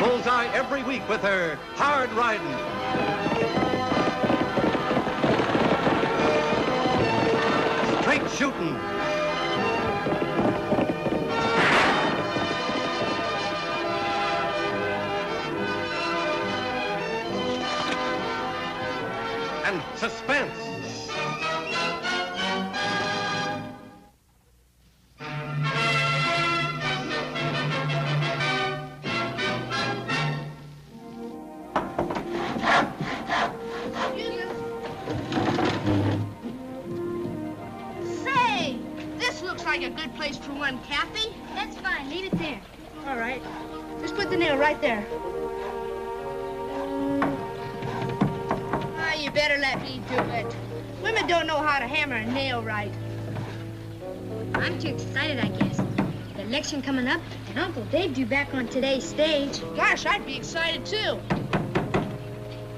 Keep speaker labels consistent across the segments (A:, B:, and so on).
A: Bullseye every week with her hard riding. Straight shooting. And suspense.
B: Like a good place for one, Kathy.
C: That's fine. Leave it there.
B: All right. Just put the nail right there. Ah, you better let me do it. Women don't know how to hammer a nail right.
C: I'm too excited, I guess. The election coming up, and Uncle Dave due back on today's stage.
B: Gosh, I'd be excited, too.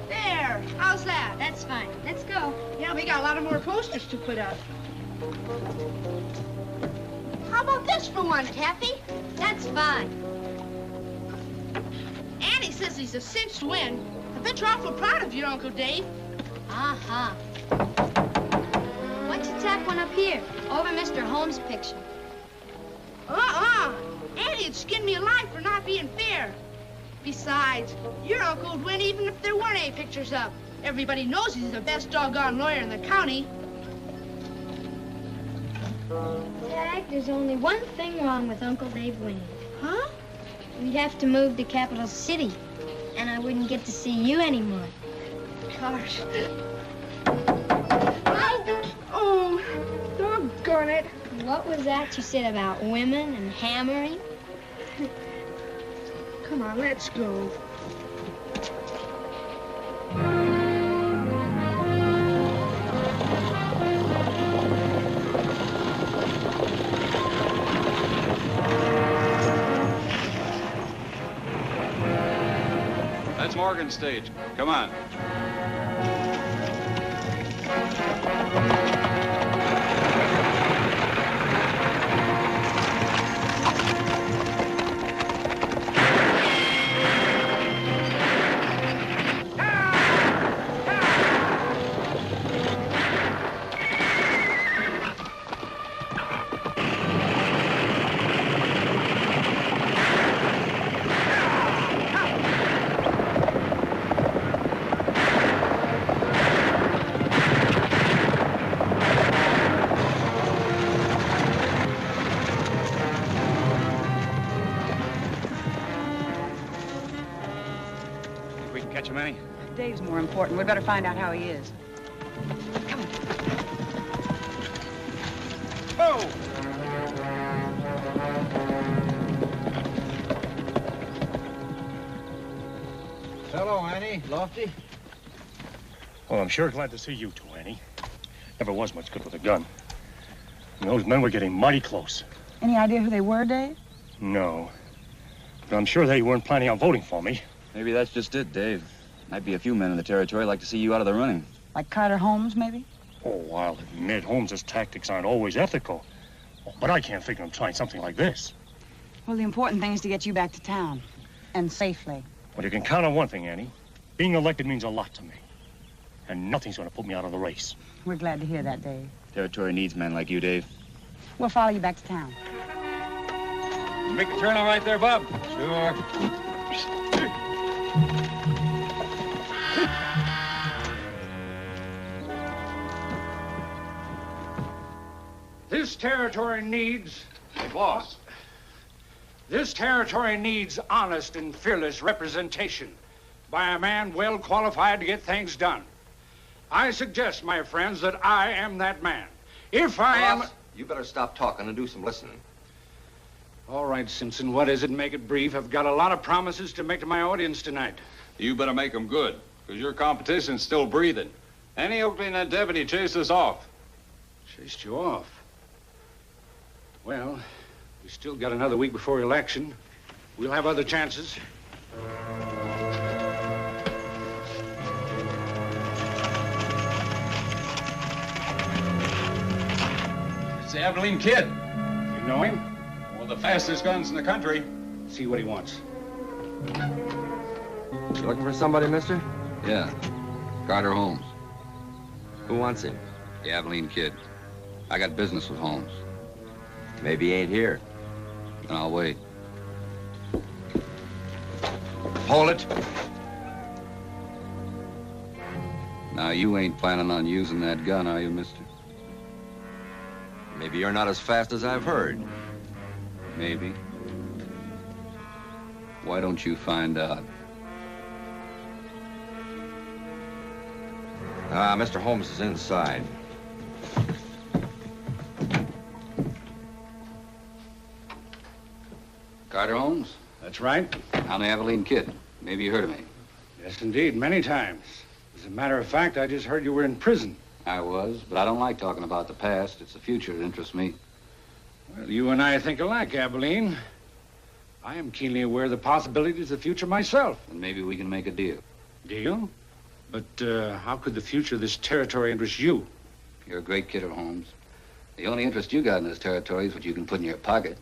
B: There. How's that?
C: That's fine. Let's go.
B: Yeah, we got a lot of more posters to put up. How about this for one, Kathy?
C: That's fine.
B: Annie says he's a cinch to win. I bet you're awful proud of your Uncle Dave.
C: Uh-huh. Why don't you tap one up here, over Mr. Holmes' picture?
B: Annie'd skin me alive for not being fair. Besides, your uncle would win even if there weren't any pictures up. Everybody knows he's the best doggone lawyer in the county.
C: Jack, there's only one thing wrong with Uncle Dave winning.
B: Huh?
C: We'd have to move to Capital City, and I wouldn't get to see you anymore.
B: Gosh. Oh, doggone it.
C: What was that you said about women and hammering?
B: Come on, let's go.
D: That's Morgan's stage. Come on. Catch him any?
E: Dave's more important. We'd better find out how he is. Come on.
D: Oh!
F: Hello, Annie. Lofty.
G: Well, I'm sure glad to see you two, Annie. Never was much good with a gun. And those men were getting mighty close.
E: Any idea who they were, Dave?
G: No. But I'm sure they weren't planning on voting for me.
H: Maybe that's just it, Dave. Might be a few men in the territory like to see you out of the running.
E: Like Carter Holmes, maybe?
G: Oh, I'll admit Holmes's tactics aren't always ethical. But I can't figure him trying something like this.
E: Well, the important thing is to get you back to town. And safely.
G: Well, you can count on one thing, Annie. Being elected means a lot to me. And nothing's going to put me out of the race.
E: We're glad to hear that, Dave.
H: Territory needs men like you, Dave.
E: We'll follow you back to town.
D: You make a turn all right there, Bob? Sure.
I: This territory needs...
D: Hey, boss.
I: This territory needs honest and fearless representation by a man well qualified to get things done. I suggest, my friends, that I am that man. If I am...
A: You better stop talking and do some listening.
I: All right, Simpson, what is it? Make it brief. I've got a lot of promises to make to my audience tonight.
D: You better make them good, because your competition's still breathing. Annie Oakley and that deputy chased us off.
I: Chased you off? Well, we still got another week before election. We'll have other chances.
D: It's the Abilene Kid.
I: You know him?
D: Well, the fastest guns in the country.
I: See what he wants.
A: You looking for somebody, mister?
H: Yeah. Carter Holmes.
A: Who wants him?
H: The Abilene Kid. I got business with Holmes.
A: Maybe he ain't here.
H: Then I'll wait.
A: Hold it.
H: Now, you ain't planning on using that gun, are you, mister?
A: Maybe you're not as fast as I've heard.
H: Maybe. Why don't you find out?
A: Mr. Holmes is inside.
H: Carter Holmes?
I: That's right.
H: I'm the Abilene Kid. Maybe you heard of me.
I: Yes, indeed, many times. As a matter of fact, I just heard you were in prison.
H: I was, but I don't like talking about the past. It's the future that interests me.
I: Well, you and I think alike, Abilene. I am keenly aware of the possibilities of the future myself.
H: And maybe we can make a deal.
I: Deal? But how could the future of this territory interest you?
H: You're a great kidder, Holmes. The only interest you got in this territory is what you can put in your pocket.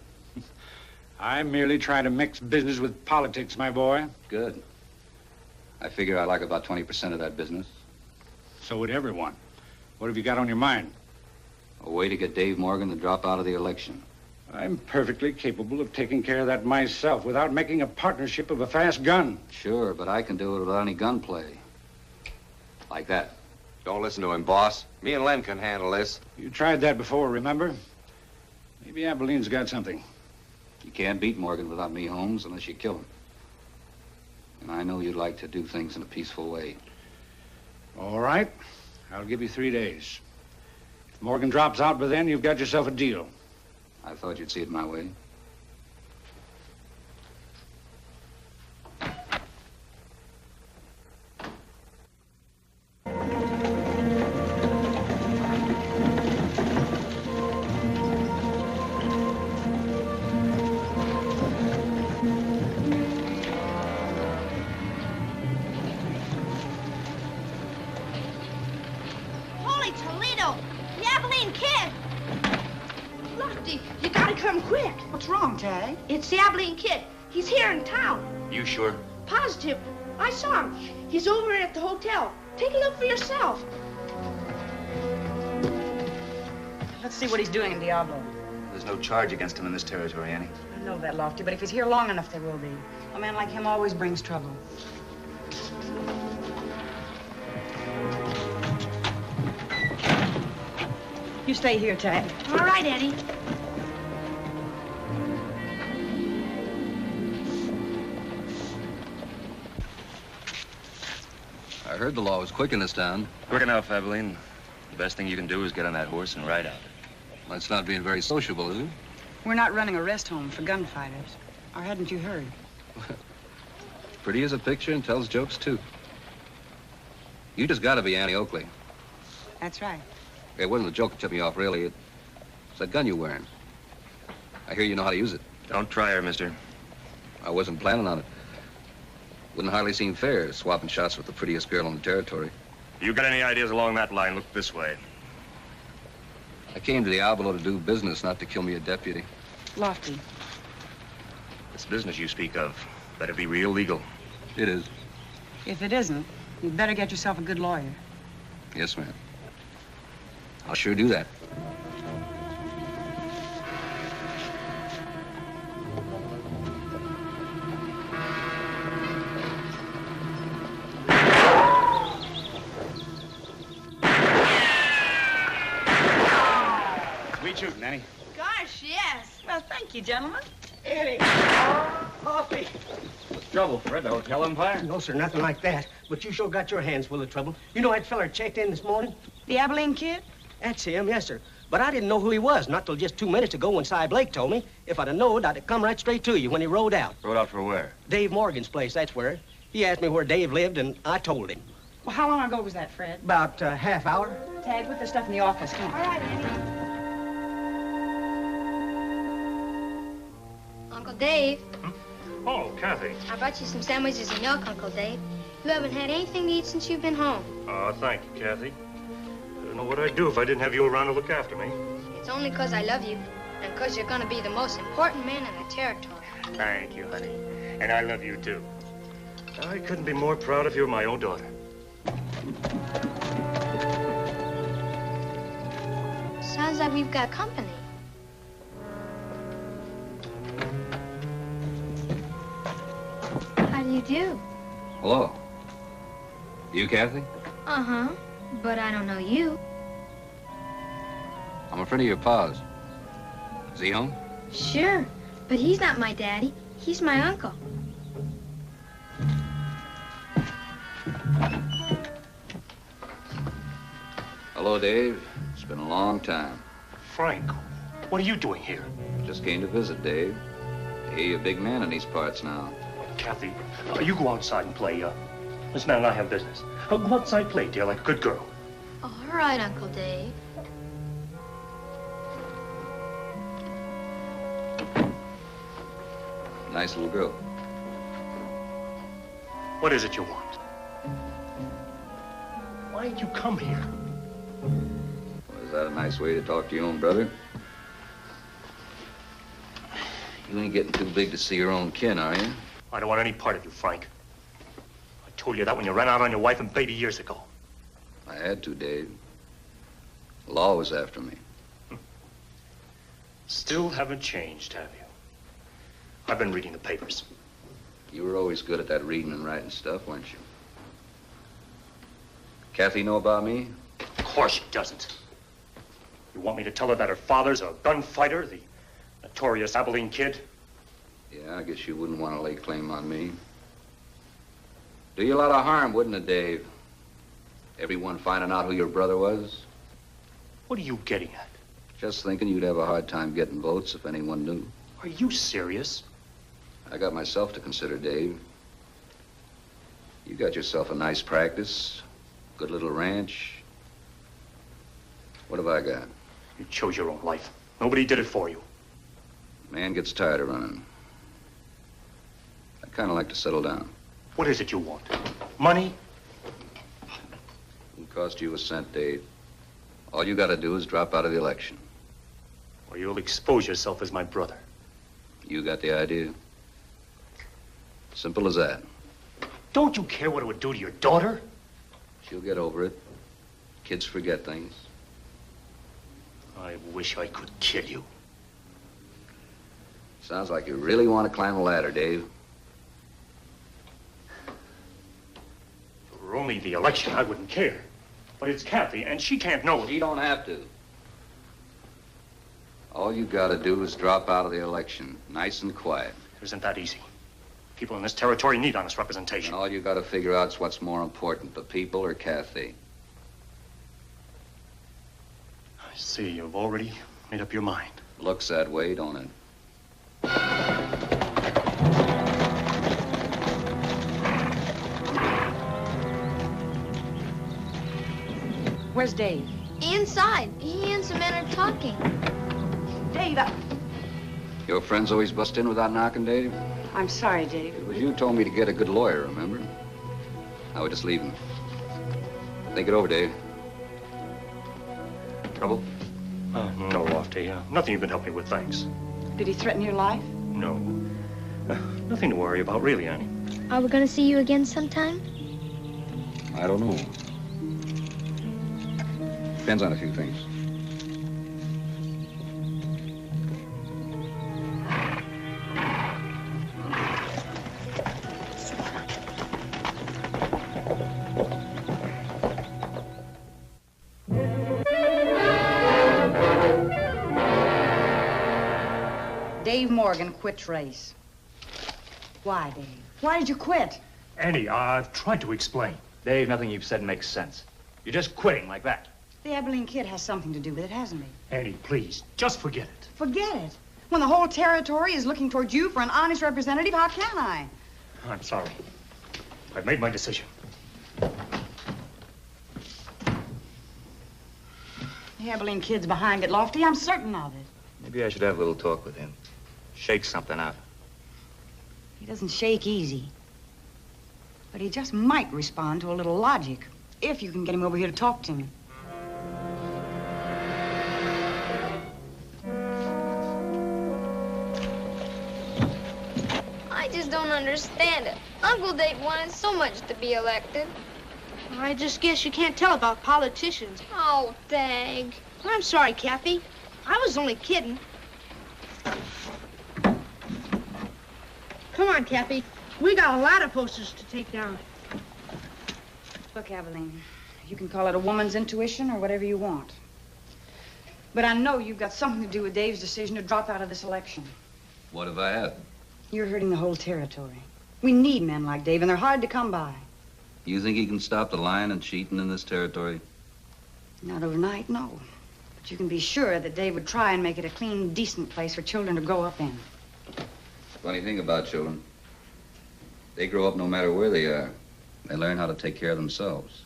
I: I merely try to mix business with politics, my boy.
H: Good. I figure I like about 20% of that business.
I: So would everyone. What have you got on your mind?
H: A way to get Dave Morgan to drop out of the election.
I: I'm perfectly capable of taking care of that myself without making a partnership of a fast gun.
H: Sure, but I can do it without any gunplay. Like that.
A: Don't listen to him, boss. Me and Len can handle this.
I: You tried that before, remember? Maybe Abilene's got something.
H: You can't beat Morgan without me, Holmes, unless you kill him. And I know you'd like to do things in a peaceful way.
I: All right. I'll give you 3 days. If Morgan drops out by then, you've got yourself a deal.
H: I thought you'd see it my way.
B: Holy Toledo! The Abilene Kid! Lofty, you gotta come quick.
E: What's wrong, Tag?
B: It's the Abilene Kid. He's here in town.
H: You sure?
B: Positive. I saw him. He's over at the hotel. Take a look for yourself.
E: Let's see what he's doing in Diablo.
H: There's no charge against him in this territory, Annie.
E: I know that, Lofty, but if he's here long enough, there will be. A man like him always brings trouble. You stay here, Tag.
B: All right, Eddie.
H: I heard the law was quick in this town.
G: Quick enough, Abilene. The best thing you can do is get on that horse and ride out.
H: That's not being very sociable, is it?
E: We're not running a rest home for gunfighters. Or hadn't you heard?
H: Pretty as a picture and tells jokes, too. You just gotta be Annie Oakley.
E: That's right.
H: It wasn't the joke that tipped me off, really. It's that gun you're wearing. I hear you know how to use it.
G: Don't try her, mister.
H: I wasn't planning on it. Wouldn't hardly seem fair, swapping shots with the prettiest girl in the territory.
G: If you got any ideas along that line, look this way.
H: I came to Diablo to do business, not to kill me a deputy.
E: Lofty.
G: This business you speak of, better be real legal.
H: It is.
E: If it isn't, you'd better get yourself a good lawyer.
H: Yes, ma'am. I'll sure do that.
I: Sweet shooting, Annie.
B: Gosh, yes.
E: Well, thank you, gentlemen.
F: Eddie! Coffee!
G: Trouble, Fred? The hotel empire?
F: No, sir, nothing like that. But you sure got your hands full of trouble. You know that feller checked in this morning?
E: The Abilene Kid?
F: That's him, yes, sir. But I didn't know who he was, not till just 2 minutes ago when Cy Blake told me. If I'd have known, I'd have come right straight to you when he rode out.
G: Rode out for where?
F: Dave Morgan's place, that's where. He asked me where Dave lived, and I told him.
E: Well, how long ago was that, Fred?
F: About half hour.
E: Tag, put the stuff in the office. Come
B: All
E: on.
B: right, Eddie.
C: Uncle Dave,
G: Oh, Kathy.
C: I brought you some sandwiches and milk, Uncle Dave. You haven't had anything to eat since you've been home.
G: Oh, thank you, Kathy. I don't know what I'd do if I didn't have you around to look after me.
C: It's only 'cause I love you and 'cause you're gonna be the most important man in the territory.
G: Thank you, honey. And I love you, too. I couldn't be more proud of you, my own daughter.
C: Sounds like we've got company. How do you do?
H: Hello. You, Kathy?
C: Uh-huh. But I don't know you.
H: I'm a friend of your pa's. Is he home?
C: Sure. But he's not my daddy. He's my uncle.
H: Hello, Dave. It's been a long time.
G: Frank, what are you doing here?
H: Just came to visit, Dave. I hear you're a big man in these parts now.
G: Kathy, you go outside and play. This man and I have business. Go outside, play, dear, like a good girl.
C: All right, Uncle Dave.
H: Nice little girl.
G: What is it you want? Why'd you come here?
H: Well, is that a nice way to talk to your own brother? You ain't getting too big to see your own kin, are you?
G: I don't want any part of you, Frank. I told you that when you ran out on your wife and baby years ago.
H: I had to, Dave. The law was after me.
G: Still haven't changed, have you? I've been reading the papers.
H: You were always good at that reading and writing stuff, weren't you? Kathy know about me?
G: Of course she doesn't. You want me to tell her that her father's a gunfighter, the notorious Abilene Kid?
H: Yeah, I guess you wouldn't want to lay claim on me. Do you a lot of harm, wouldn't it, Dave? Everyone finding out who your brother was?
G: What are you getting at?
H: Just thinking you'd have a hard time getting votes if anyone knew.
G: Are you serious?
H: I got myself to consider, Dave. You got yourself a nice practice, good little ranch. What have I got?
G: You chose your own life. Nobody did it for you.
H: Man gets tired of running. I'd kind of like to settle down.
G: What is it you want? Money?
H: Won't cost you a cent, Dave. All you got to do is drop out of the election.
G: Or you'll expose yourself as my brother.
H: You got the idea? Simple as that.
G: Don't you care what it would do to your daughter?
H: She'll get over it. Kids forget things.
G: I wish I could kill you.
H: Sounds like you really want to climb a ladder, Dave.
G: If it were only the election, I wouldn't care. But it's Kathy, and she can't know it.
H: You don't have to. All you got to do is drop out of the election, nice and quiet.
G: It isn't that easy. People in this territory need honest representation.
H: And all you got to figure out is what's more important, the people or Kathy.
G: I see you've already made up your mind.
H: Looks that way, don't it?
E: Where's Dave?
C: Inside. He and some men are talking.
E: Dave,
H: Your friends always bust in without knocking, Dave?
E: I'm sorry, Dave.
H: It was you told me to get a good lawyer, remember? I would just leave him. Think it over, Dave. Trouble?
G: No, Lofty. Nothing you can help me with, thanks.
E: Did he threaten your life?
G: No. Nothing to worry about, really, Annie.
C: Are we gonna see you again sometime?
H: I don't know. Depends on a few things.
E: Dave Morgan quit Trace. Why, Dave? Why did you quit?
G: Annie, I've tried to explain.
J: Dave, nothing you've said makes sense. You're just quitting like that.
E: The Abilene Kid has something to do with it, hasn't he?
G: Annie, please, just forget it.
E: Forget it. When the whole territory is looking towards you for an honest representative, how can I?
G: I'm sorry. I've made my decision.
E: The Abilene Kid's behind it, Lofty. I'm certain of it.
J: Maybe I should have a little talk with him. Shake something out.
E: He doesn't shake easy. But he just might respond to a little logic, if you can get him over here to talk to me.
C: I just don't understand it. Uncle Dave wanted so much to be elected.
B: I just guess you can't tell about politicians.
C: Oh, Dag.
B: I'm sorry, Kathy. I was only kidding. Come on, Kathy. We got a lot of posters to take down.
E: Look, Abilene, you can call it a woman's intuition or whatever you want. But I know you've got something to do with Dave's decision to drop out of this election.
H: What have I had?
E: You're hurting the whole territory. We need men like Dave, and they're hard to come by.
H: You think he can stop the lying and cheating in this territory?
E: Not overnight, no. But you can be sure that Dave would try and make it a clean, decent place for children to grow up in.
H: Funny thing about children. They grow up no matter where they are. They learn how to take care of themselves,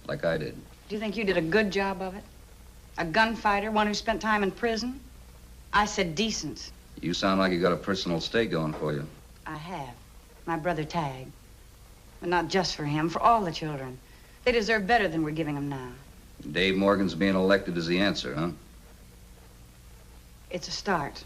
H: like I did.
E: Do you think you did a good job of it? A gunfighter, one who spent time in prison? I said decent.
H: You sound like you got a personal stake going for you.
E: I have. My brother Tag. But not just for him, for all the children. They deserve better than we're giving them now.
H: Dave Morgan's being elected is the answer, huh?
E: It's a start.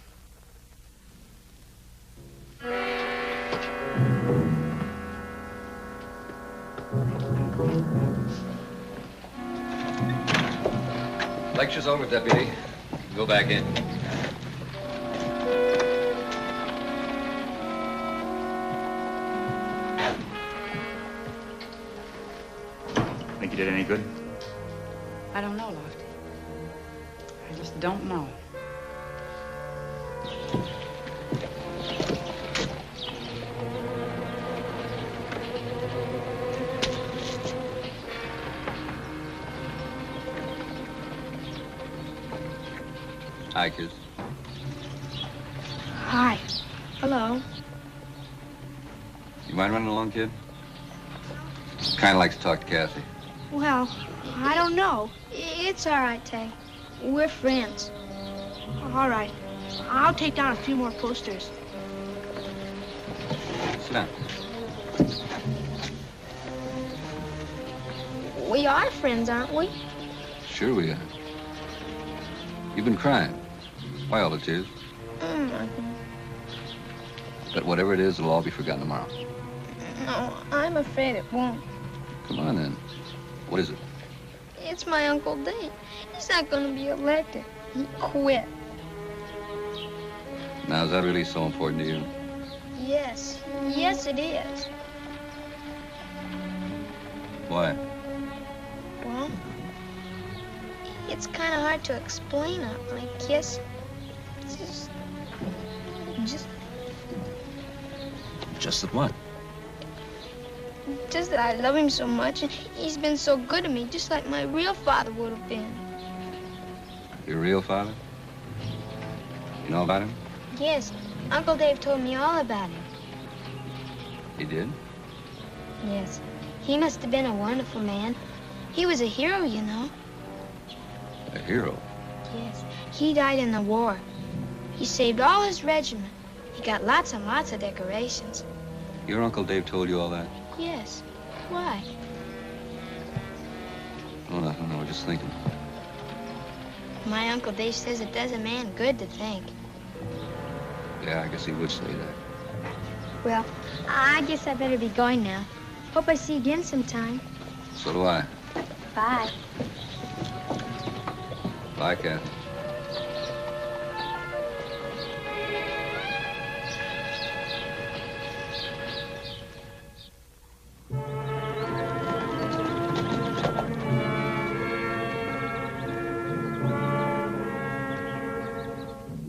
H: Lecture's over, Deputy. Go back in.
J: Think you did any good?
E: I don't know, Lofty. I just don't know.
H: Hi, kid.
B: Hi. Hello.
H: You mind running along, kid? Kind of like to talk to Kathy.
B: Well, I don't know.
C: It's all right, Tag. We're friends.
B: All right. I'll take down a few more posters.
H: Sit down.
C: We are friends, aren't we?
H: Sure we are. You've been crying. Why all the tears? But whatever it is, it'll all be forgotten tomorrow.
C: No, I'm afraid it won't.
H: Come on, then. What is it?
C: It's my Uncle Dave. He's not going to be elected. He quit.
H: Now, is that really so important to you?
C: Yes. Yes, it is.
H: Why?
C: Well, it's kind of hard to explain, I guess.
H: Just that what?
C: Just that I love him so much, and he's been so good to me, just like my real father would have been.
H: Your real father? You know about him?
C: Yes, Uncle Dave told me all about him.
H: He did?
C: Yes, he must have been a wonderful man. He was a hero, you know.
H: A hero?
C: Yes, he died in the war. He saved all his regiment. He got lots and lots of decorations.
H: Your Uncle Dave told you all that?
C: Yes. Why?
H: Oh, nothing. I was just thinking.
C: My Uncle Dave says it does a man good to think.
H: Yeah, I guess he would say that.
C: Well, I guess I better be going now. Hope I see you again sometime.
H: So do I.
C: Bye.
H: Bye, Kath.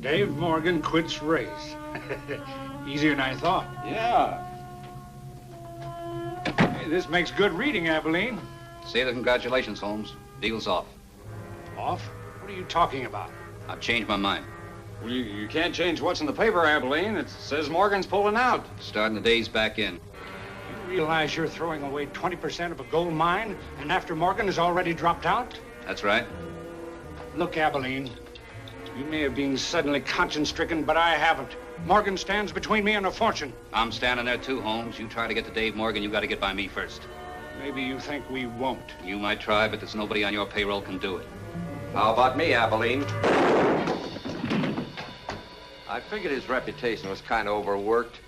I: Dave Morgan quits race. Easier than I thought.
D: Yeah.
I: Hey, this makes good reading, Abilene.
H: Say the congratulations, Holmes. Deal's off.
I: Off? What are you talking about?
H: I've changed my mind.
D: Well, you can't change what's in the paper, Abilene. It says Morgan's pulling out.
H: Starting the days back in.
I: You realize you're throwing away 20% of a gold mine, and after Morgan has already dropped out?
H: That's right.
I: Look, Abilene, you may have been suddenly conscience-stricken, but I haven't. Morgan stands between me and a fortune.
H: I'm standing there too, Holmes. You try to get to Dave Morgan, you got to get by me first.
I: Maybe you think we won't.
H: You might try, but there's nobody on your payroll can do it.
A: How about me, Abilene? I figured his reputation was kind of overworked.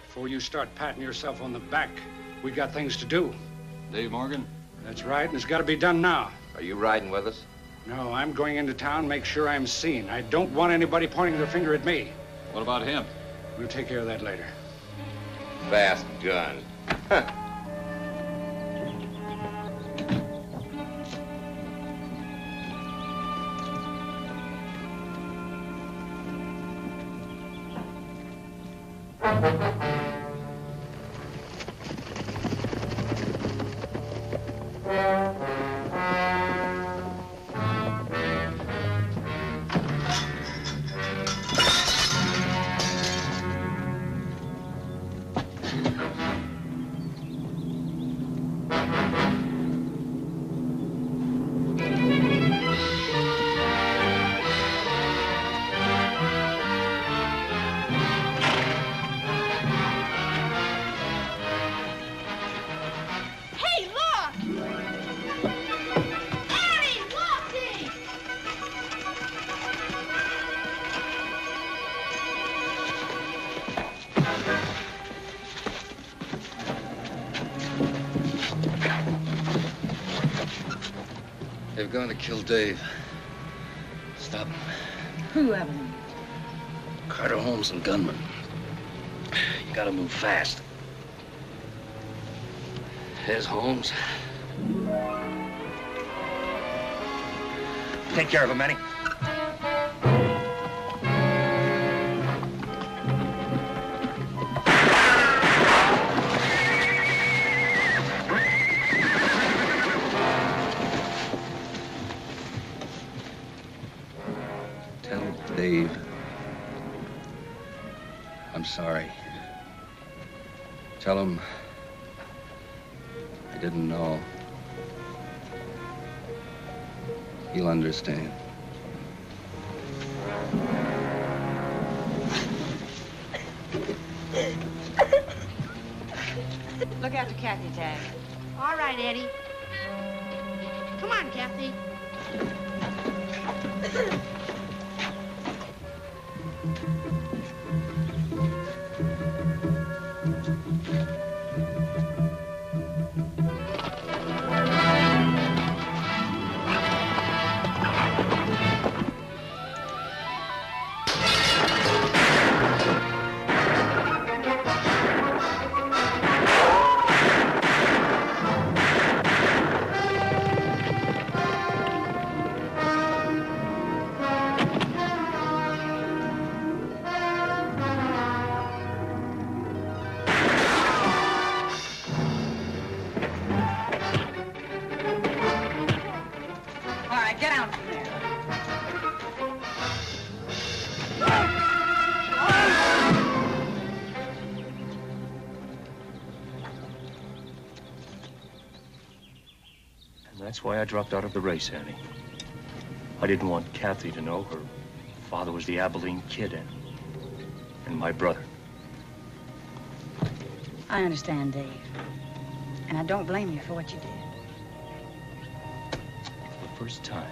I: Before you start patting yourself on the back, we got things to do.
D: Dave Morgan?
I: That's right, and it's got to be done now.
A: Are you riding with us?
I: No, I'm going into town, make sure I'm seen. I don't want anybody pointing their finger at me.
D: What about him?
I: We'll take care of that later.
A: Fast gun. Huh.
H: They're going to kill Dave. Stop them.
E: Who, Evelyn?
H: Carter Holmes and gunmen. You gotta move fast. Here's Holmes.
J: Take care of him, Manny.
H: Tell Dave I'm sorry. Tell him I didn't know. He'll understand.
E: Look after Kathy, Tag.
B: All right, Eddie. Come on, Kathy.
G: That's why I dropped out of the race, Annie. I didn't want Kathy to know her father was the Abilene Kid and my brother.
E: I understand, Dave. And I don't blame you for what you did.
G: For the first time,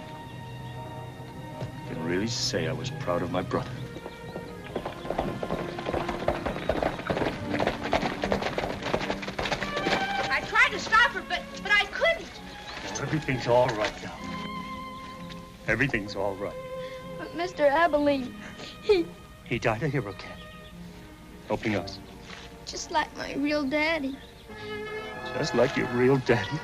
G: I can really say I was proud of my brother.
B: I tried to stop her, but I couldn't.
G: Everything's all right now. Everything's all right.
C: But Mr. Abilene,
G: He died a hero, Cat. Helping us.
C: just like my real daddy.
G: Just like your real daddy.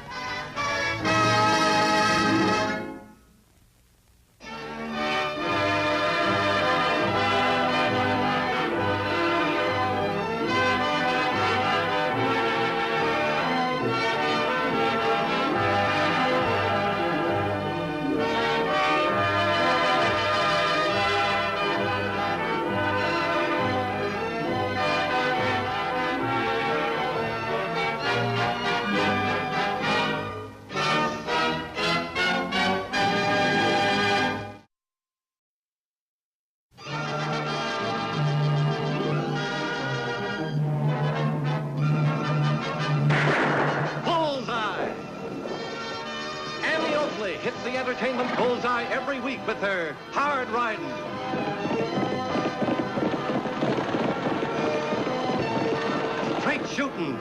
A: Oakley hits the entertainment bullseye every week with her hard riding. shooting.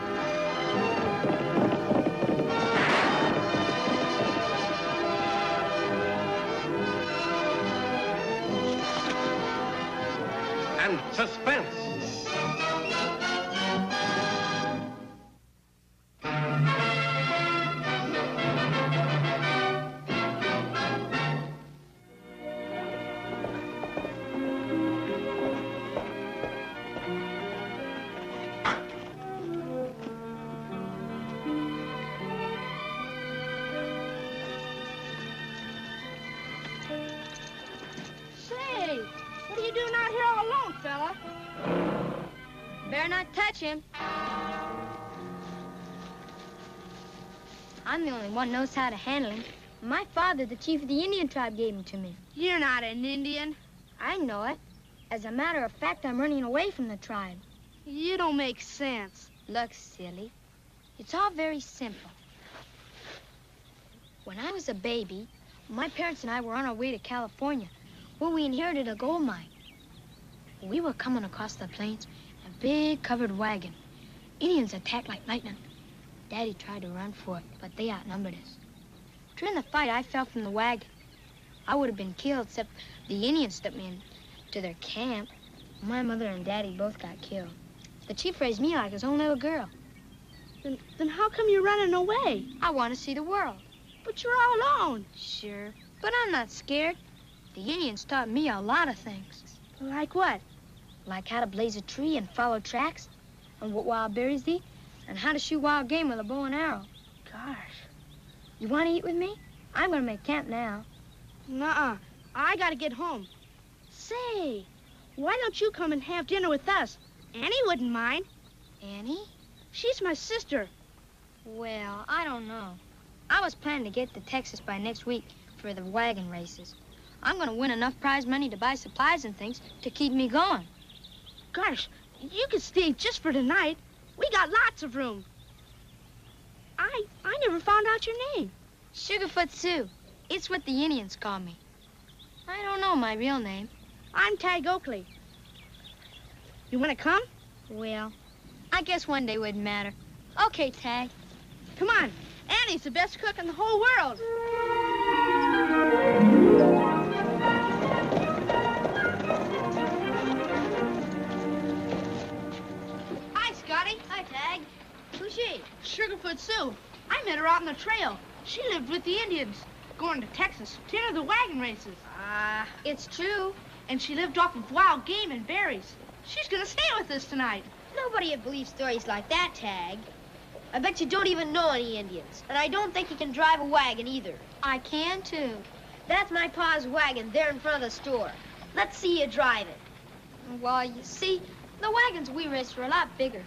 A: And suspense.
B: Say, what are you doing out here all alone, fella?
C: Better not touch him. I'm the only one who knows how to handle him. My father, the chief of the Indian tribe, gave him to me.
B: You're not an Indian.
C: I know it. As a matter of fact, I'm running away from the tribe.
B: You don't make sense.
C: Look, silly, it's all very simple. When I was a baby, my parents and I were on our way to California, where we inherited a gold mine. We were coming across the plains in a big covered wagon. Indians attacked like lightning. Daddy tried to run for it, but they outnumbered us. During the fight, I fell from the wagon. I would have been killed, except the Indians took me into their camp. My mother and Daddy both got killed. The chief raised me like his own little girl.
B: Then how come you're running away?
C: I want to see the world.
B: But you're all alone.
C: Sure, but I'm not scared. The Indians taught me a lot of things.
B: Like what?
C: Like how to blaze a tree and follow tracks, and what wild berries eat, and how to shoot wild game with a bow and arrow.
B: Gosh.
C: You want to eat with me? I'm going to make camp now.
B: Nuh-uh. I gotta get home. Say, why don't you come and have dinner with us? Annie wouldn't mind.
C: Annie?
B: She's my sister.
C: Well, I don't know. I was planning to get to Texas by next week for the wagon races. I'm going to win enough prize money to buy supplies and things to keep me going.
B: Gosh, you could stay just for tonight. We got lots of room. I never found out your name.
C: Sugarfoot Sue. It's what the Indians call me. I don't know my real name.
B: I'm Tag Oakley. You want to come?
C: Well, I guess one day wouldn't matter. Okay, Tag.
B: Come on. Annie's the best cook in the whole world. Hi, Scotty.
C: Hi, Tag. Who's she?
B: Sugarfoot Sue. I met her out on the trail. She lived with the Indians, going to Texas to enter the wagon races.
C: It's true.
B: And she lived off of wild game and berries. She's gonna stay with us tonight.
K: Nobody would believe stories like that, Tag. I bet you don't even know any Indians. And I don't think you can drive a wagon either.
C: I can, too.
K: That's my pa's wagon there in front of the store. Let's see you drive it.
C: Well, you see, the wagons we raced were a lot bigger.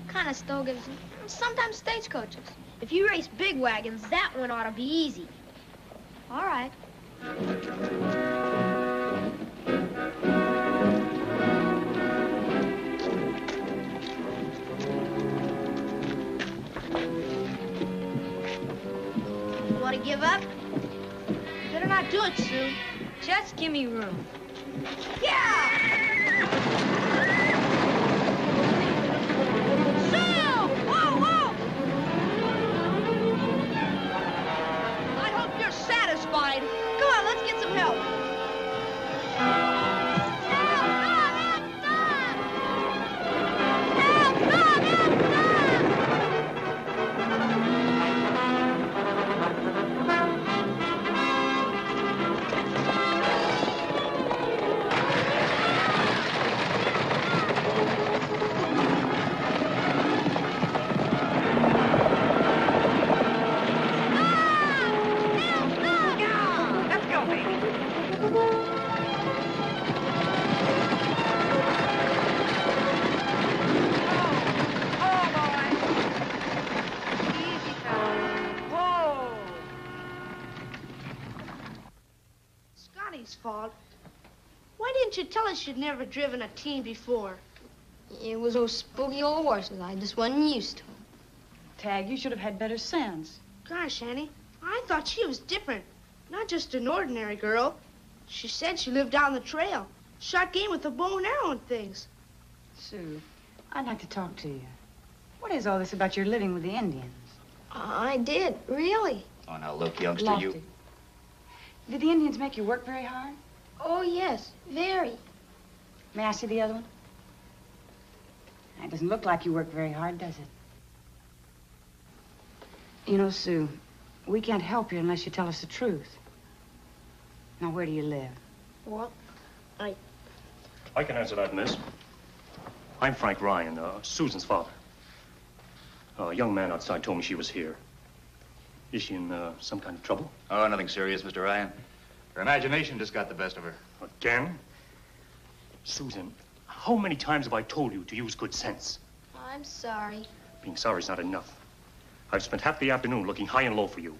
C: Kind of stogans, and sometimes stagecoaches.
K: If you race big wagons, that one ought to be easy.
C: All right.
K: Want to give up?
B: Better not do it, Sue.
C: Just give me room.
K: Yeah!
B: Sue! Whoa, whoa! I hope you're satisfied. Come on, let's get some help. Fault. Why didn't you tell us you'd never driven a team before?
C: It was those spooky old horses. I just wasn't used to them.
E: Tag, you should have had better sense.
B: Gosh, Annie, I thought she was different. Not just an ordinary girl. She said she lived down the trail, shot game with a bow and arrow and things.
E: Sue, I'd like to talk to you. What is all this about your living with the Indians?
C: I did, really.
J: Oh, now look, youngster,
E: Lofty.
J: you...
E: Did the Indians make you work very hard?
C: Oh, yes, very.
E: May I see the other one? It doesn't look like you work very hard, does it? You know, Sue, we can't help you unless you tell us the truth. Now, where do you live?
C: Well,
G: I can answer that, miss. I'm Frank Ryan, Susan's father. A young man outside told me she was here. Is she in some kind of trouble?
J: Oh, nothing serious, Mr. Ryan. Her imagination just got the best of her.
G: Again? Susan, how many times have I told you to use good sense?
C: I'm sorry.
G: Being sorry's not enough. I've spent half the afternoon looking high and low for you.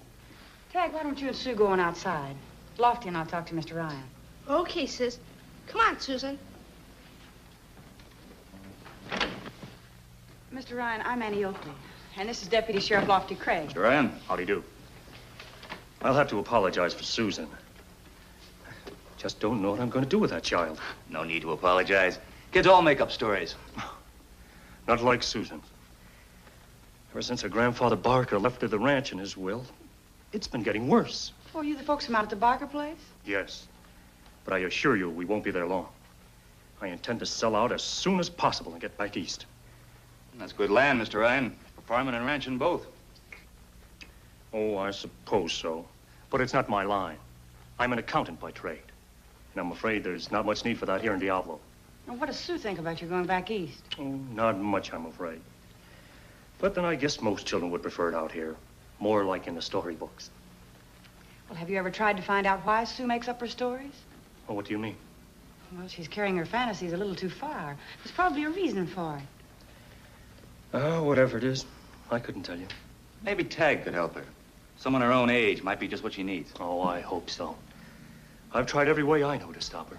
E: Tag, why don't you and Sue go on outside? Lofty and I'll talk to Mr. Ryan.
B: Okay, sis. Come on, Susan.
E: Mr. Ryan, I'm Annie Oakley, and this is Deputy Sheriff Lofty Craig.
J: Mr. Ryan?
G: Howdy do. I'll have to apologize for Susan. Just don't know what I'm going to do with that child.
J: No need to apologize. Kids all make up stories.
G: Not like Susan. Ever since her grandfather Barker left her the ranch in his will, it's been getting worse.
E: Oh, you the folks from out at the Barker place?
G: Yes. But I assure you we won't be there long. I intend to sell out as soon as possible and get back east.
J: That's good land, Mr. Ryan. For farming and ranching both.
G: Oh, I suppose so. But it's not my line. I'm an accountant by trade. And I'm afraid there's not much need for that here in Diablo.
E: Now, what does Sue think about you going back east?
G: Oh, not much, I'm afraid. But then I guess most children would prefer it out here. More like in the storybooks.
E: Well, have you ever tried to find out why Sue makes up her stories?
G: Oh, what do you mean?
E: Well, she's carrying her fantasies a little too far. There's probably a reason for it.
G: Oh, whatever it is, I couldn't tell you.
J: Maybe Tag could help her. Someone her own age might be just what she needs.
G: Oh, I hope so. I've tried every way I know to stop her.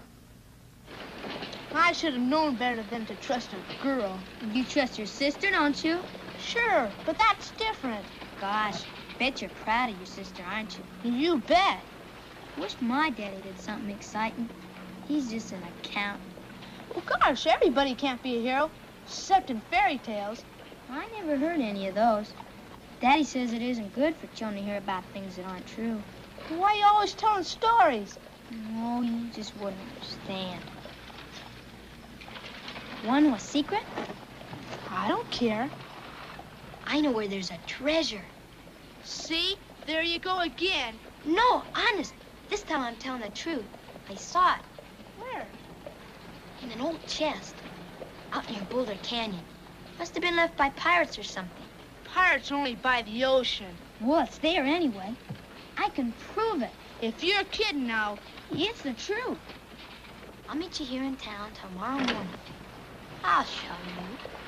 B: I should have known better than to trust a girl.
C: You trust your sister, don't you?
B: Sure, but that's different.
C: Gosh, bet you're proud of your sister, aren't you?
B: You bet.
C: Wish my daddy did something exciting. He's just an accountant.
B: Well, gosh, everybody can't be a hero, except in fairy tales.
C: I never heard any of those. Daddy says it isn't good for children to hear about things that aren't true.
B: Why are you always telling stories?
C: Oh, you just wouldn't understand. Want to know a secret?
B: I don't care.
C: I know where there's a treasure.
B: See? There you go again.
C: No, honest. This time I'm telling the truth. I saw it.
B: Where?
C: In an old chest. Out near Boulder Canyon. Must have been left by pirates or something.
B: Pirates only by the ocean.
C: Well, it's there anyway. I can prove it.
B: If you're kidding now.
C: It's the truth. I'll meet you here in town tomorrow morning. I'll show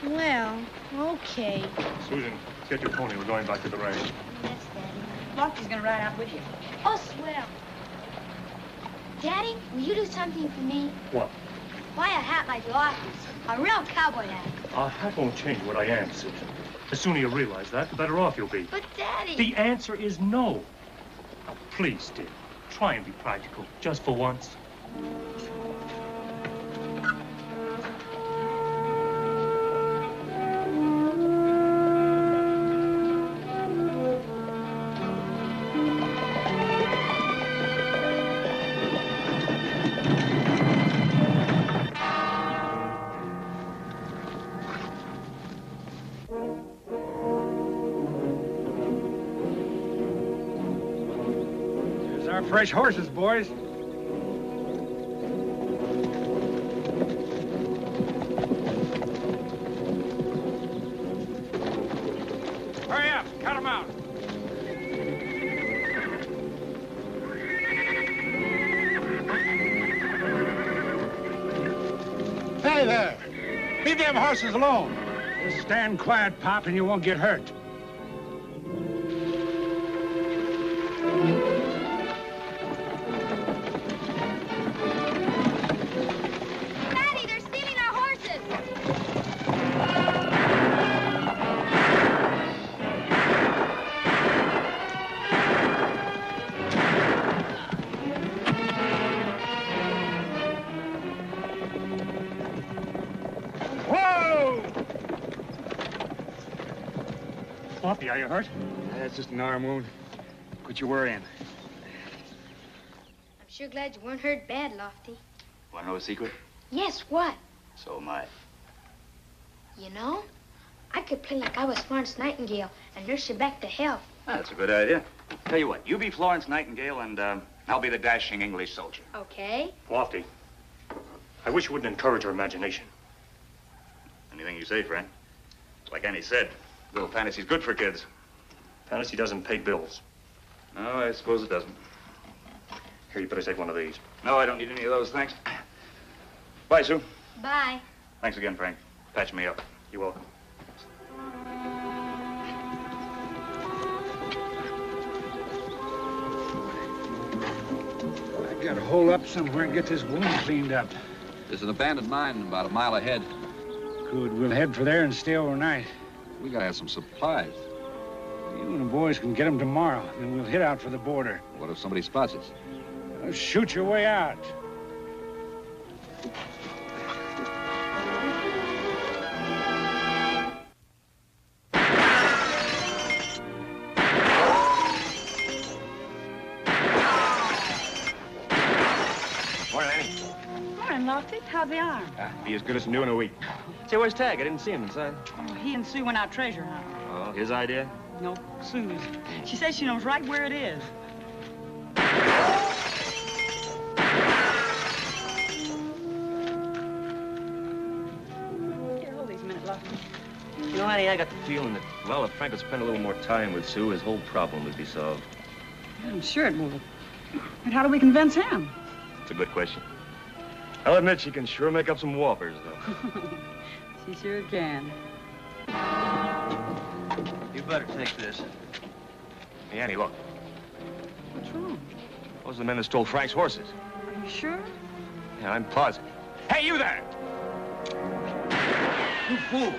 C: you.
B: Well, okay.
G: Susan, get your pony. We're going back to the ranch.
C: Yes, Daddy.
E: Lofty's gonna ride out with you.
C: Oh, swell. Daddy, will you do something for me?
G: What?
C: Buy a hat like Lofty's. A real cowboy hat.
G: A hat won't change what I am, Susan. The sooner you realize that, the better off you'll be.
C: But, Daddy...
G: The answer is no. Now, please, dear, try and be practical, just for once.
I: Fresh horses, boys. Hurry up, cut them out. Hey there. Leave them horses alone. Just stand quiet, Pop, and you won't get hurt.
G: Lofty, are you hurt?
L: That's just an arm wound. Quit your worrying.
C: I'm sure glad you weren't hurt bad, Lofty.
J: Want to know a secret?
C: Yes, what?
J: So am I.
C: You know, I could play like I was Florence Nightingale and nurse you back to health.
J: That's a good idea. Tell you what, you be Florence Nightingale and I'll be the dashing English soldier.
C: Okay.
G: Lofty, I wish you wouldn't encourage her imagination.
J: Anything you say, Frank. Like Annie said, little fantasy's good for kids.
G: Fantasy doesn't pay bills.
J: No, I suppose it doesn't.
G: Here, you better take one of these.
J: No, I don't need any of those, thanks. Bye, Sue.
C: Bye.
J: Thanks again, Frank. Patch me up.
G: You're welcome.
I: I gotta hole up somewhere and get this wound cleaned up.
H: There's an abandoned mine about a mile ahead.
I: Good. We'll head for there and stay overnight.
H: We gotta have some supplies.
I: You and the boys can get them tomorrow. Then we'll hit out for the border.
H: What if somebody spots us?
I: Shoot your way out.
G: Morning, Annie.
E: Morning, Lofty. How's the arm?
L: Be as good as new in a week.
F: Say, where's Tag? I didn't see him inside.
E: Oh, he and Sue went out treasure hunting.
F: Oh, his idea?
E: No, Sue's. She says she knows right where it is. Here, hold these a minute, Lofty.
F: You know, Annie, I got the feeling that, well, if Frank would spend a little more time with Sue, his whole problem would be solved.
E: I'm sure it would. But how do we convince him?
F: It's a good question. I'll admit she can sure make up some whoppers, though.
E: She sure can.
F: You better take this. Hey, Annie, look.
E: What's wrong?
F: Those are the men that stole Frank's horses.
E: Are you sure?
F: Yeah, I'm positive. Hey, you there! You fool!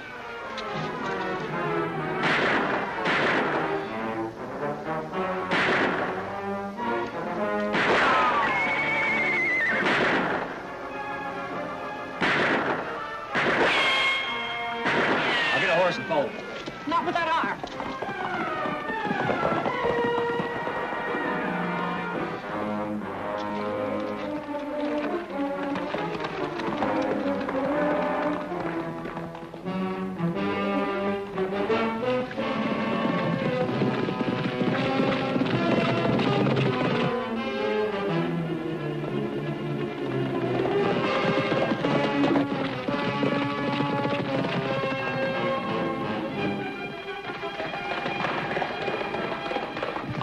F: I'll get a horse and foal.
E: Not with that arm.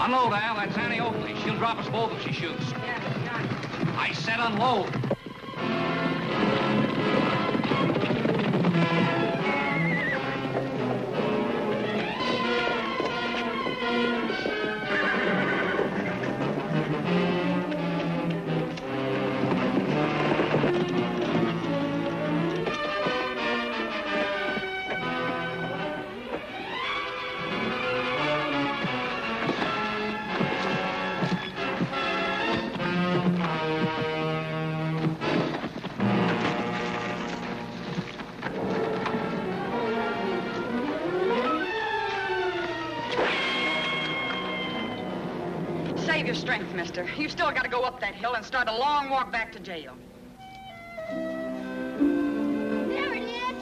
A: Unload, Al. That's Annie Oakley. She'll drop us both if she shoots. I said unload.
E: Save your strength, mister. You still got to go up that hill and start a long walk back to jail.
C: There it is.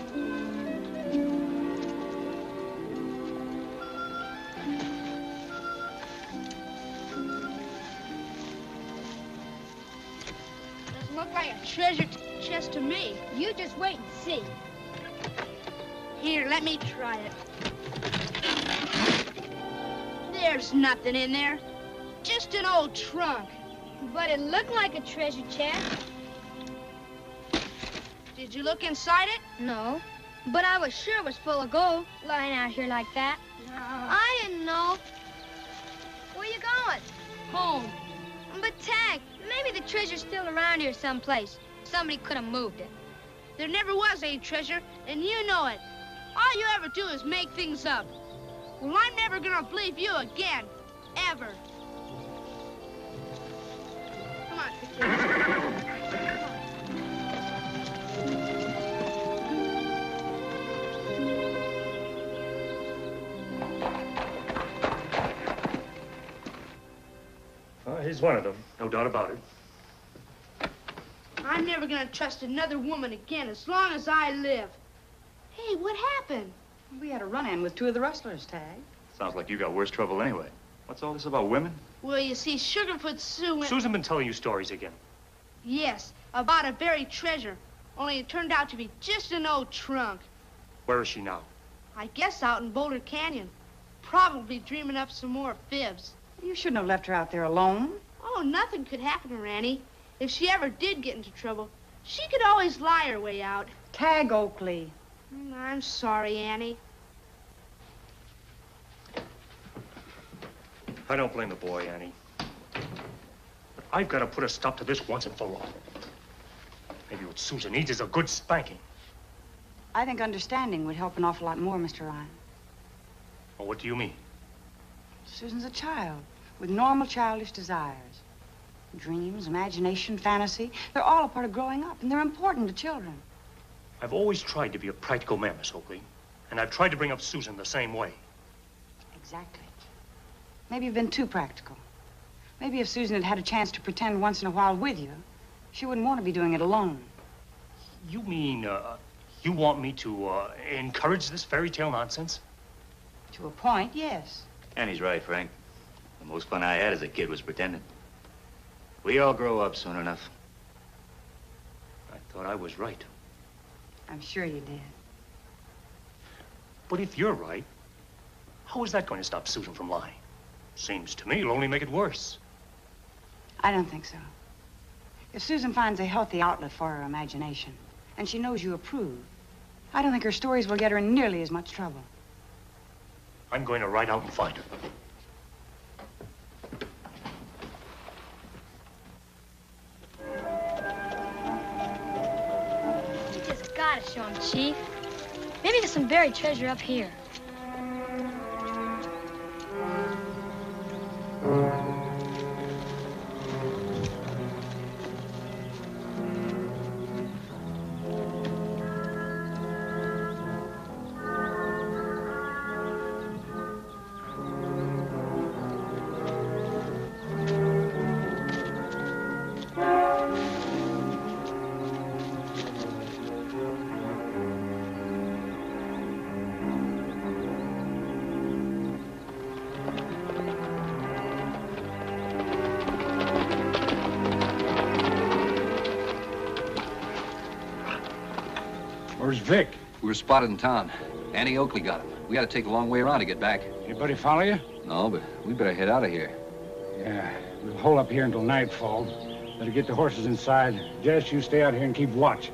B: Doesn't look like a treasure chest to me.
C: You just wait and see.
B: Here, let me try it. There's nothing in there. Just an old trunk.
C: But it looked like a treasure chest.
B: Did you look inside it?
C: No. But I was sure it was full of gold, lying out here like that. I didn't know. Where you going?
B: Home.
C: But Tag, maybe the treasure's still around here someplace. Somebody could have moved it.
B: There never was any treasure, and you know it. All you ever do is make things up. Well, I'm never gonna believe you again. Ever. Come on.
G: he's one of them, no doubt about it.
B: I'm never gonna trust another woman again as long as I live. Hey, what happened?
E: We had a run-in with two of the rustlers, Tag.
J: Sounds like you got worse trouble anyway. What's all this about women?
B: Well, you see, Sugarfoot Sue went...
G: Susan been telling you stories again.
B: Yes, about a buried treasure. Only it turned out to be just an old trunk.
G: Where is she now?
B: I guess out in Boulder Canyon. Probably dreaming up some more fibs.
E: You shouldn't have left her out there alone.
B: Oh, nothing could happen to her, Annie. If she ever did get into trouble, she could always lie her way out.
E: Tag Oakley.
B: I'm sorry, Annie.
G: I don't blame the boy, Annie. But I've got to put a stop to this once and for all. Maybe what Susan needs is a good spanking.
E: I think understanding would help an awful lot more, Mr. Ryan.
G: Well, what do you mean?
E: Susan's a child with normal childish desires. Dreams, imagination, fantasy, they're all a part of growing up, and they're important to children.
G: I've always tried to be a practical man, Miss Oakley, and I've tried to bring up Susan the same way.
E: Exactly. Maybe you've been too practical. Maybe if Susan had had a chance to pretend once in a while with you, she wouldn't want to be doing it alone.
G: You mean, you want me to, encourage this fairy tale nonsense?
E: To a point, yes.
J: Annie's right, Frank. The most fun I had as a kid was pretending. We all grow up soon enough.
G: I thought I was right.
E: I'm sure you did.
G: But if you're right, how is that going to stop Susan from lying? Seems to me it'll only make it worse.
E: I don't think so. If Susan finds a healthy outlet for her imagination, and she knows you approve, I don't think her stories will get her in nearly as much trouble.
G: I'm going to ride out and find her.
C: You just gotta show him, Chief. Maybe there's some buried treasure up here.
I: Where's Vic?
H: We were spotted in town. Annie Oakley got him. We got to take a long way around to get back.
I: Anybody follow you?
H: No, but we better head out of here.
I: Yeah, we'll hold up here until nightfall. Better get the horses inside. Jess, you stay out here and keep watch.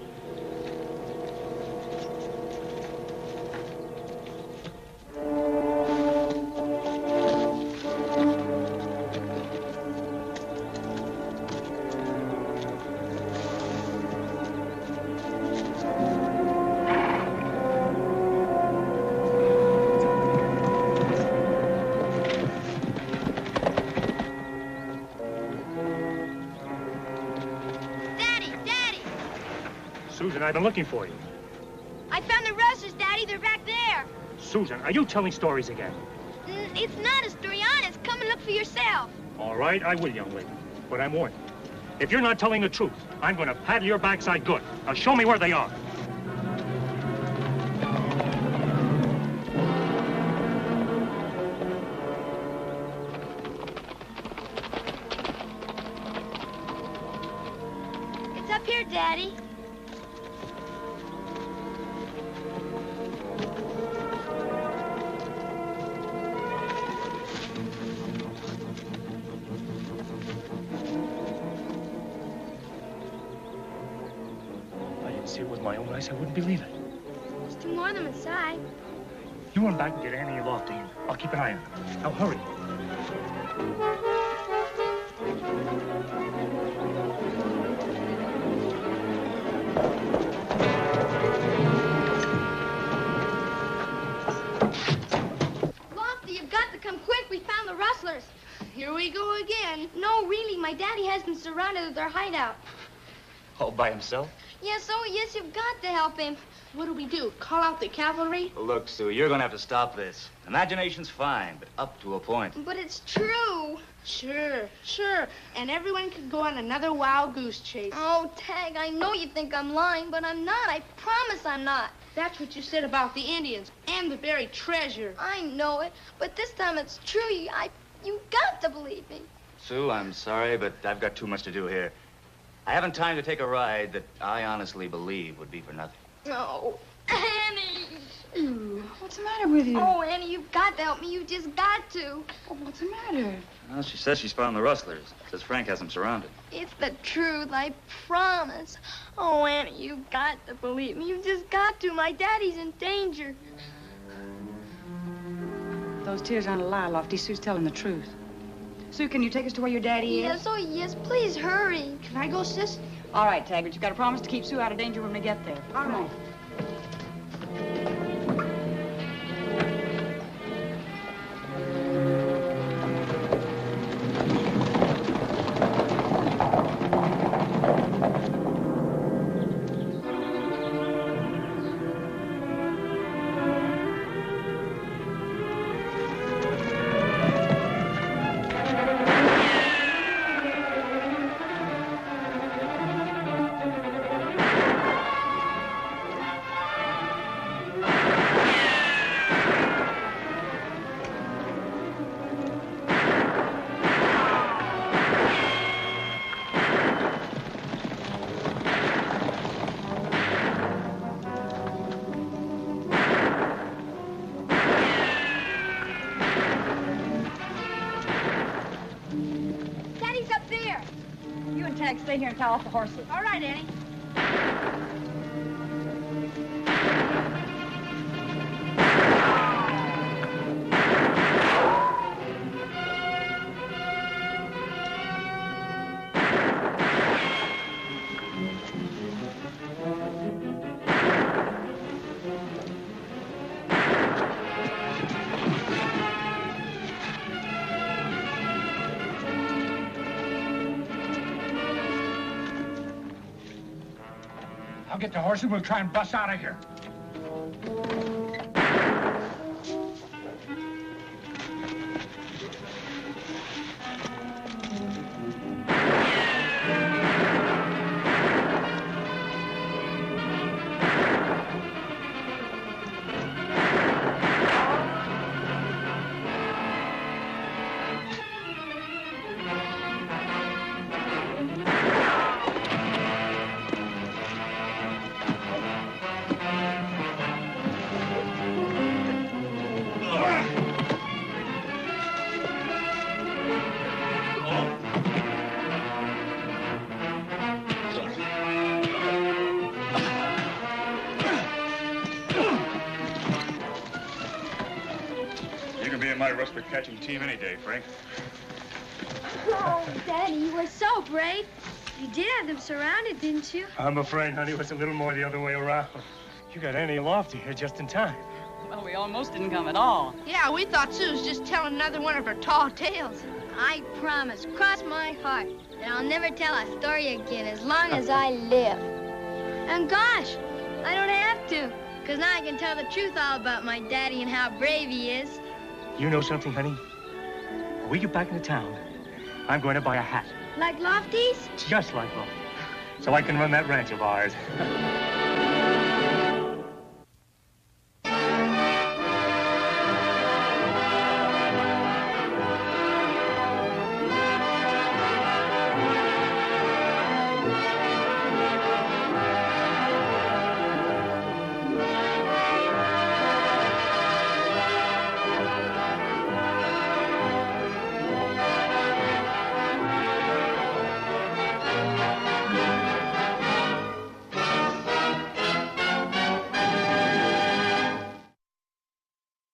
G: Susan, I've been looking for you.
C: I found the rustlers, Daddy. They're back there.
G: Susan, are you telling stories again?
C: It's not a story, honest. Come and look for yourself.
G: All right, I will, young lady. But I'm warning you. If you're not telling the truth, I'm going to paddle your backside good. Now show me where they are.
C: It's up here, Daddy.
G: See it with my own eyes, I wouldn't believe it.
C: There's two more of them inside.
G: You run back and get Annie and Lofty. I'll keep an eye on her. Now, hurry.
C: Lofty, you've got to come quick. We found the rustlers.
B: Here we go again.
C: No, really, my daddy has them surrounded at their hideout.
J: All by himself?
C: Yes, oh, yes, you've got to help him.
B: What'll we do? Call out the cavalry?
J: Look, Sue, you're gonna have to stop this. Imagination's fine, but up to a point.
C: But it's true.
B: Sure, sure. And everyone could go on another wild goose chase.
C: Oh, Tag, I know you think I'm lying, but I'm not. I promise I'm not.
B: That's what you said about the Indians and the buried treasure.
C: I know it, but this time it's true. You got to believe me.
J: Sue, I'm sorry, but I've got too much to do here. I haven't time to take a ride that I honestly believe would be for nothing.
C: No. Annie!
E: Ooh, what's the matter with you?
C: Oh, Annie, you've got to help me. You just got to.
E: Oh, what's the matter?
J: Well, she says she's found the rustlers. Says Frank has them surrounded.
C: It's the truth, I promise. Oh, Annie, you've got to believe me. You've just got to. My daddy's in danger.
E: Those tears aren't a lie, Lofty. Sue's telling the truth. Sue, can you take us to where your daddy is?
C: Yes, oh, yes, please hurry.
B: Can I go, sis?
E: All right, Taggart, you've got to promise to keep Sue out of danger when we get there. Come on. Stay here and towel off the horses.
B: All right, Annie.
I: I'll get the horse and we'll try and bust out of here.
L: My rustler catching team any day, Frank.
C: Oh, Daddy, you were so brave. You did have them surrounded, didn't you?
G: I'm afraid, honey, it was a little more the other way around. You got Annie and Lofty here just in time.
E: Well, we almost didn't come at all.
B: Yeah, we thought Sue was just telling another one of her tall tales.
C: I promise, cross my heart, that I'll never tell a story again as long as I live. And gosh, I don't have to, because now I can tell the truth all about my daddy and how brave he is.
G: You know something, honey? When we get back into town, I'm going to buy a hat.
C: Like Lofty's?
G: Just like Lofty. So I can run that ranch of ours.